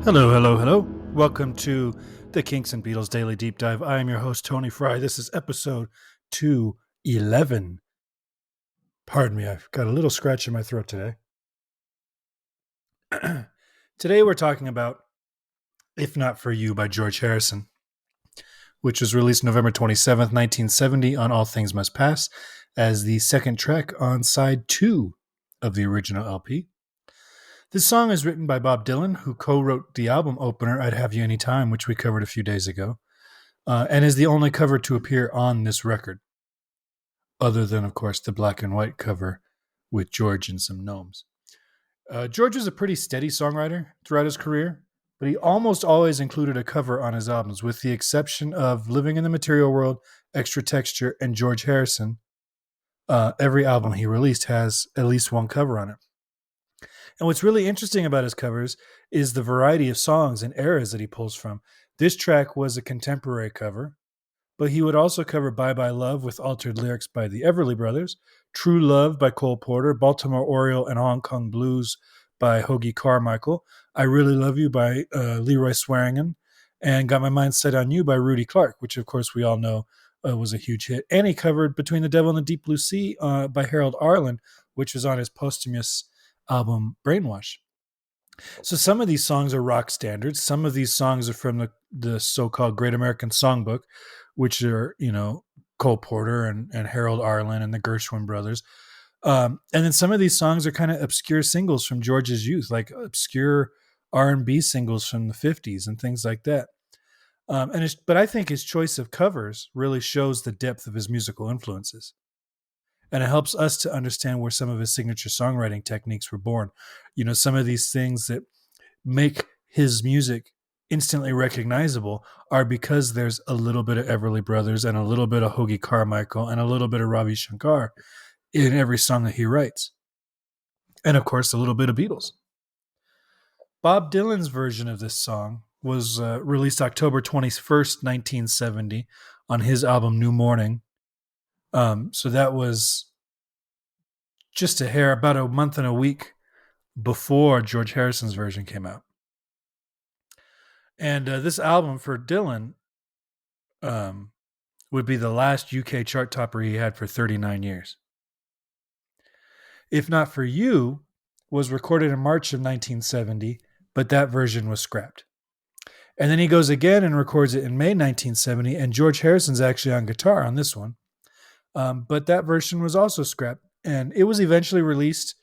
Hello, hello, hello. Welcome to the Kinks and Beatles Daily Deep Dive. I am your host, Tony Fry. This is episode 211. Pardon me, I've got a little scratch in my throat today. Today we're talking about If Not For You by George Harrison, which was released November 27th, 1970 on All Things Must Pass as the second track on side 2 of the original LP. This song is written by Bob Dylan, who co-wrote the album opener, I'd Have You Anytime, which we covered a few days ago, and is the only cover to appear on this record, other than, of course, the black and white cover with George and some gnomes. George was a pretty steady songwriter throughout his career, but he almost always included a cover on his albums, with the exception of Living in the Material World, Extra Texture, and George Harrison. Every album he released has at least one cover on it. And what's really interesting about his covers is the variety of songs and eras that he pulls from. This track was a contemporary cover, but he would also cover Bye Bye Love with altered lyrics by the Everly Brothers, True Love by Cole Porter, Baltimore Oriole and Hong Kong Blues by Hoagie Carmichael, I Really Love You by Leroy Swearingen, and Got My Mind Set on You by Rudy Clark, which of course we all know was a huge hit. And he covered Between the Devil and the Deep Blue Sea by Harold Arlen, which was on his posthumous album Brainwash. So some of these songs are rock standards. Some of these songs are from the so-called Great American Songbook, which are, Cole Porter and Harold Arlen and the Gershwin brothers. And then some of these songs are kind of obscure singles from George's youth, like obscure R&B singles from the 50s and things like that. But I think his choice of covers really shows the depth of his musical influences. And it helps us to understand where some of his signature songwriting techniques were born. Some of these things that make his music instantly recognizable are because there's a little bit of Everly Brothers and a little bit of Hoagie Carmichael and a little bit of Ravi Shankar in every song that he writes. And of course, a little bit of Beatles. Bob Dylan's version of this song was released October 21st, 1970 on his album New Morning. So that was just about a month and a week before George Harrison's version came out. And this album for Dylan would be the last UK chart topper he had for 39 years. If Not For You was recorded in March of 1970, but that version was scrapped. And then he goes again and records it in May 1970, and George Harrison's actually on guitar on this one. But that version was also scrapped. And it was eventually released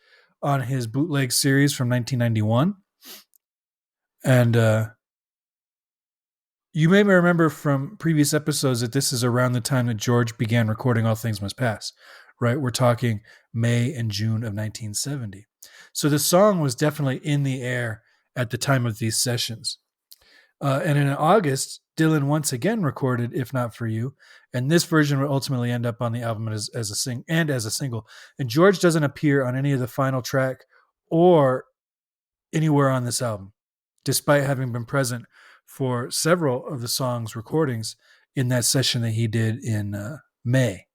on his bootleg series from 1991. And you may remember from previous episodes that this is around the time that George began recording All Things Must Pass, right? We're talking May and June of 1970. So the song was definitely in the air at the time of these sessions. And in August, Dylan once again recorded If Not For You, and this version would ultimately end up on the album as a single. And George doesn't appear on any of the final track or anywhere on this album, despite having been present for several of the song's recordings in that session that he did in May.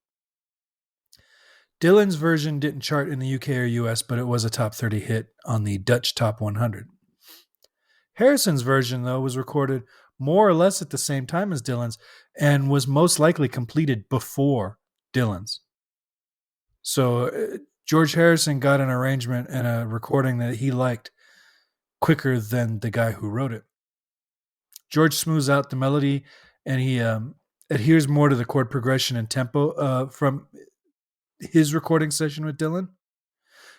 Dylan's version didn't chart in the UK or US, but it was a top 30 hit on the Dutch Top 100. Harrison's version, though, was recorded more or less at the same time as Dylan's and was most likely completed before Dylan's. So George Harrison got an arrangement and a recording that he liked quicker than the guy who wrote it. George smooths out the melody and he adheres more to the chord progression and tempo from his recording session with Dylan.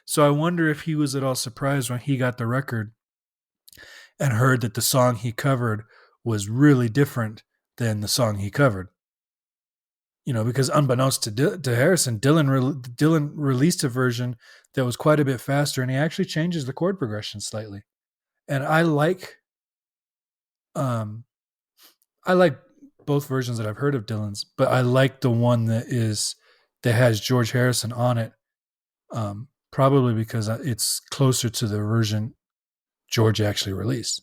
So I wonder if he was at all surprised when he got the record and heard that the song he covered was really different than the song he covered. Because unbeknownst to Harrison, Dylan released a version that was quite a bit faster, and he actually changes the chord progression slightly. And I like both versions that I've heard of Dylan's, but I like the one that has George Harrison on it, probably because it's closer to the version George actually released.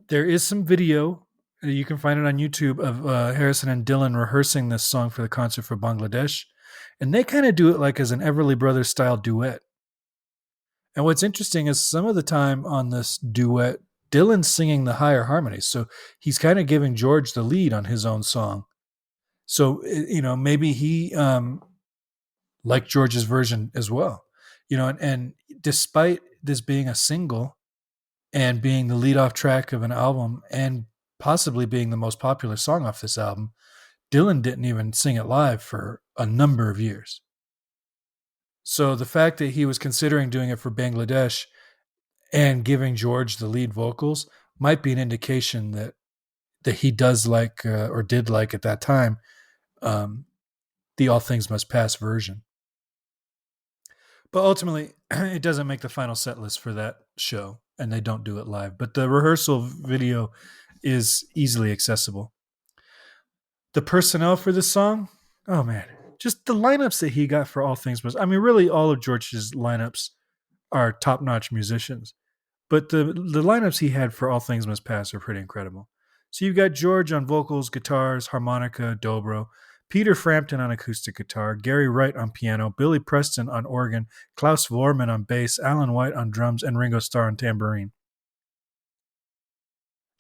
There is some video, you can find it on YouTube, of Harrison and Dylan rehearsing this song for the concert for Bangladesh. And they kind of do it like as an Everly Brothers style duet. And what's interesting is some of the time on this duet, Dylan's singing the higher harmonies. So he's kind of giving George the lead on his own song. So, maybe he liked George's version as well. And despite this being a single and being the lead off track of an album and possibly being the most popular song off this album, Dylan didn't even sing it live for a number of years. So the fact that he was considering doing it for Bangladesh and giving George the lead vocals might be an indication that he does like or did like at that time um, the All Things Must Pass version. But ultimately, it doesn't make the final set list for that show, and they don't do it live. But the rehearsal video is easily accessible. The personnel for this song, oh man, just the lineups that he got for All Things Must. I mean, really, all of George's lineups are top-notch musicians. But the lineups he had for All Things Must Pass are pretty incredible. So you've got George on vocals, guitars, harmonica, dobro, Peter Frampton on acoustic guitar, Gary Wright on piano, Billy Preston on organ, Klaus Vorman on bass, Alan White on drums, and Ringo Starr on tambourine.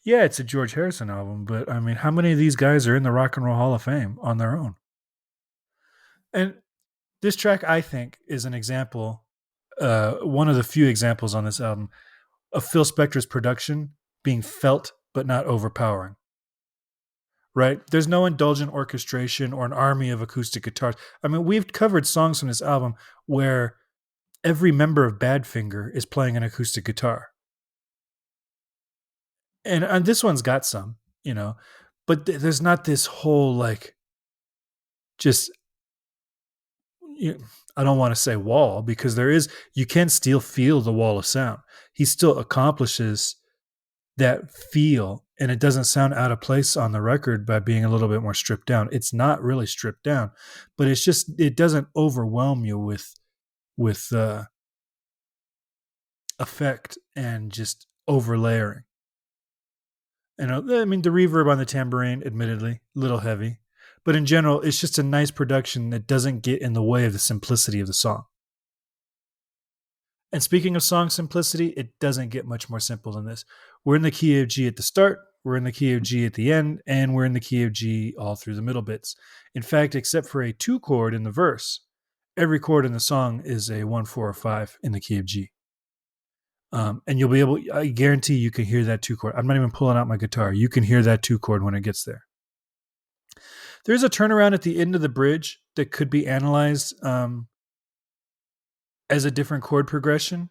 Yeah, it's a George Harrison album, but I mean, how many of these guys are in the Rock and Roll Hall of Fame on their own? And this track, I think, is an example, one of the few examples on this album of Phil Spector's production being felt but not overpowering. Right? There's no indulgent orchestration or an army of acoustic guitars. I mean, we've covered songs from this album where every member of Badfinger is playing an acoustic guitar. And this one's got some, but there's not this whole like just I don't want to say wall because there is you can still feel the wall of sound. He still accomplishes that feel and it doesn't sound out of place on the record by being a little bit more stripped down. It's not really stripped down, but it's just it doesn't overwhelm you with effect and just overlayering. I mean the reverb on the tambourine admittedly a little heavy, but in general it's just a nice production that doesn't get in the way of the simplicity of the song. And speaking of song simplicity, it doesn't get much more simple than this. We're in the key of G at the start, we're in the key of G at the end, and we're in the key of G all through the middle bits. In fact, except for a 2 chord in the verse, every chord in the song is a 1, 4, or 5 in the key of G. And you'll be able, I guarantee you can hear that 2 chord. I'm not even pulling out my guitar. You can hear that 2 chord when it gets there. There's a turnaround at the end of the bridge that could be analyzed as a different chord progression.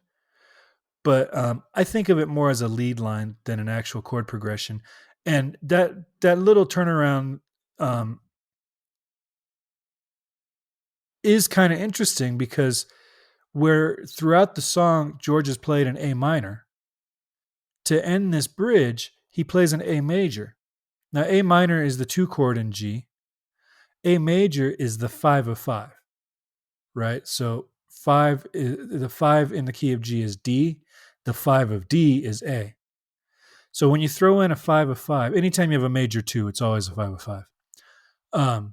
But I think of it more as a lead line than an actual chord progression. And that little turnaround is kind of interesting because where throughout the song George has played an A minor, to end this bridge, he plays an A major. Now A minor is the 2 chord in G. A major is the 5 of 5, right? So the 5 in the key of G is D. The 5 of D is A. So when you throw in a 5 of 5, anytime you have a major 2, it's always a 5 of 5.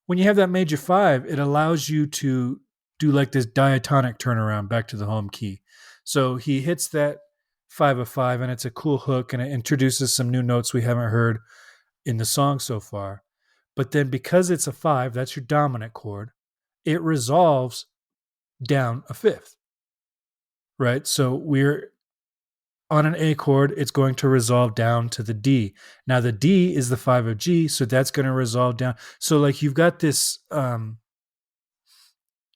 When you have that major 5, it allows you to do like this diatonic turnaround back to the home key. So he hits that 5 of 5, and it's a cool hook, and it introduces some new notes we haven't heard in the song so far. But then because it's a 5, that's your dominant chord, it resolves down a 5th, right? So we're on an A chord, it's going to resolve down to the D. Now the D is the 5 of G, so that's going to resolve down. So like you've got this,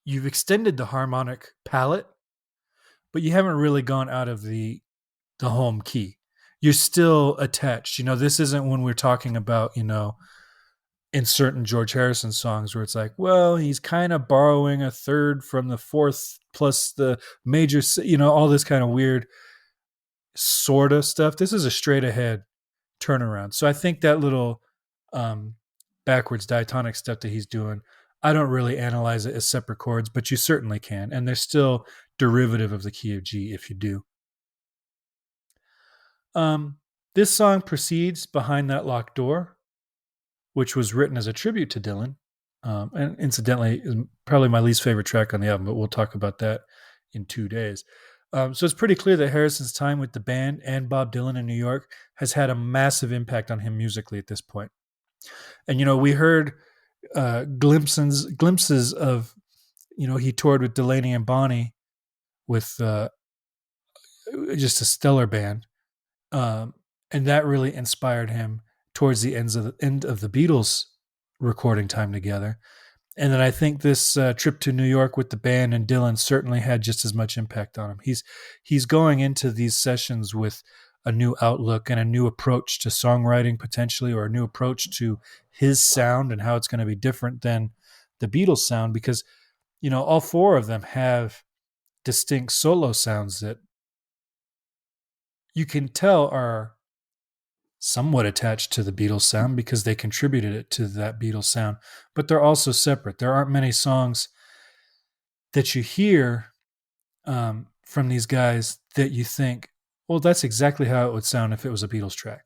you've extended the harmonic palette, but you haven't really gone out of the home key. You're still attached. This isn't when we're talking about, in certain George Harrison songs where it's like, well, he's kind of borrowing a third from the fourth plus the major, all this kind of weird sort of stuff. This is a straight ahead turnaround. So I think that little backwards diatonic stuff that he's doing, I don't really analyze it as separate chords, but you certainly can. And they're still derivative of the key of G if you do. This song proceeds Behind That Locked Door, which was written as a tribute to Dylan. And incidentally, is probably my least favorite track on the album, but we'll talk about that in 2 days. So it's pretty clear that Harrison's time with the band and Bob Dylan in New York has had a massive impact on him musically at this point. And we heard glimpses of he toured with Delaney and Bonnie with just a stellar band, um, and that really inspired him towards the end of the Beatles recording time together. And then I think this trip to New York with the band and Dylan certainly had just as much impact on him. He's going into these sessions with a new outlook and a new approach to songwriting potentially, or a new approach to his sound and how it's going to be different than the Beatles sound, because all four of them have distinct solo sounds that you can tell are somewhat attached to the Beatles sound because they contributed it to that Beatles sound, but they're also separate. There aren't many songs that you hear from these guys that you think, well, that's exactly how it would sound if it was a Beatles track.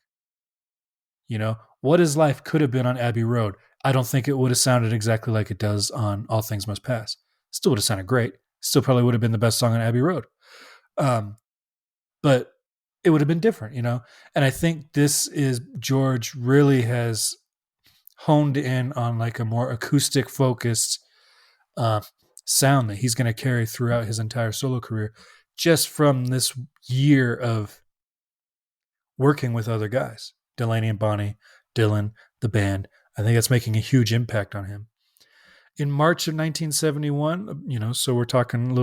What Is Life could have been on Abbey Road. I don't think it would have sounded exactly like it does on All Things Must Pass. Still would have sounded great. Still probably would have been the best song on Abbey Road. But it would have been different, And I think George really has honed in on like a more acoustic focused sound that he's going to carry throughout his entire solo career, just from this year of working with other guys, Delaney and Bonnie, Dylan, the band. I think that's making a huge impact on him. In March of 1971, so we're talking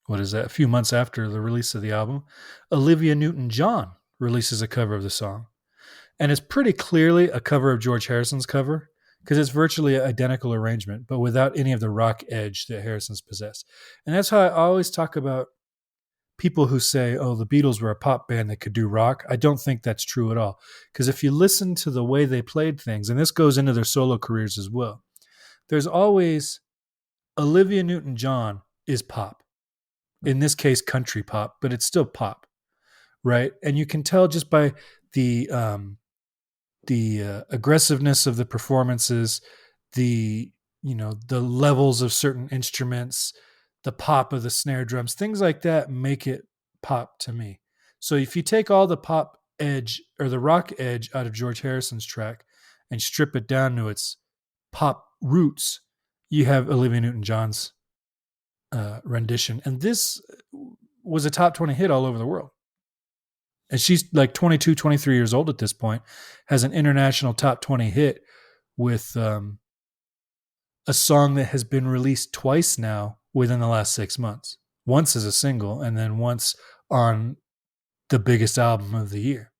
a few months after the release of the album, Olivia Newton-John releases a cover of the song. And it's pretty clearly a cover of George Harrison's cover, because it's virtually an identical arrangement, but without any of the rock edge that Harrison's possessed. And that's how I always talk about people who say, oh, the Beatles were a pop band that could do rock. I don't think that's true at all. Because if you listen to the way they played things, and this goes into their solo careers as well, there's always Olivia Newton-John is pop. In this case, country pop, but it's still pop, right? And you can tell just by the aggressiveness of the performances, the levels of certain instruments, the pop of the snare drums, things like that make it pop to me. So if you take all the pop edge or the rock edge out of George Harrison's track and strip it down to its pop roots, you have Olivia Newton-John's rendition. And this was a top 20 hit all over the world. And she's like 22, 23 years old at this point, has an international top 20 hit with a song that has been released twice now within the last 6 months. Once as a single, and then once on the biggest album of the year.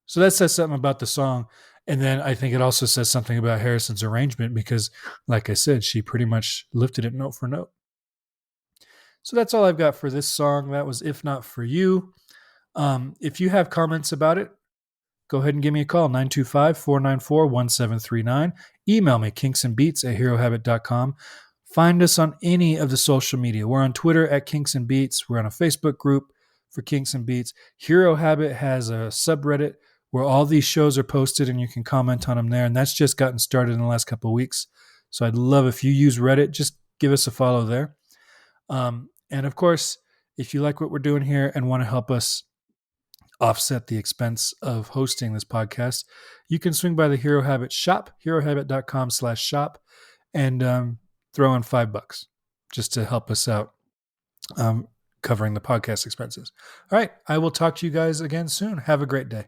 So that says something about the song. And then I think it also says something about Harrison's arrangement because, like I said, she pretty much lifted it note for note. So that's all I've got for this song. That was If Not For You. If you have comments about it, go ahead and give me a call, 925-494-1739. Email me, kinksandbeats@herohabit.com. Find us on any of the social media. We're on Twitter at Kinks and Beats. We're on a Facebook group for Kinks and Beats. Hero Habit has a subreddit where all these shows are posted and you can comment on them there. And that's just gotten started in the last couple of weeks. So I'd love if you use Reddit, just give us a follow there. And of course, if you like what we're doing here and want to help us offset the expense of hosting this podcast, you can swing by the Hero Habit shop, herohabit.com/shop, and throw in $5 just to help us out covering the podcast expenses. All right. I will talk to you guys again soon. Have a great day.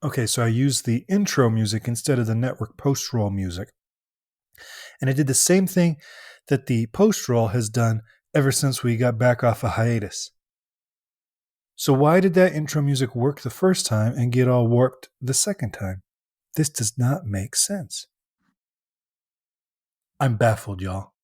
Okay, so I used the intro music instead of the network post-roll music. And I did the same thing that the post-roll has done ever since we got back off a hiatus. So why did that intro music work the first time and get all warped the second time? This does not make sense. I'm baffled, y'all.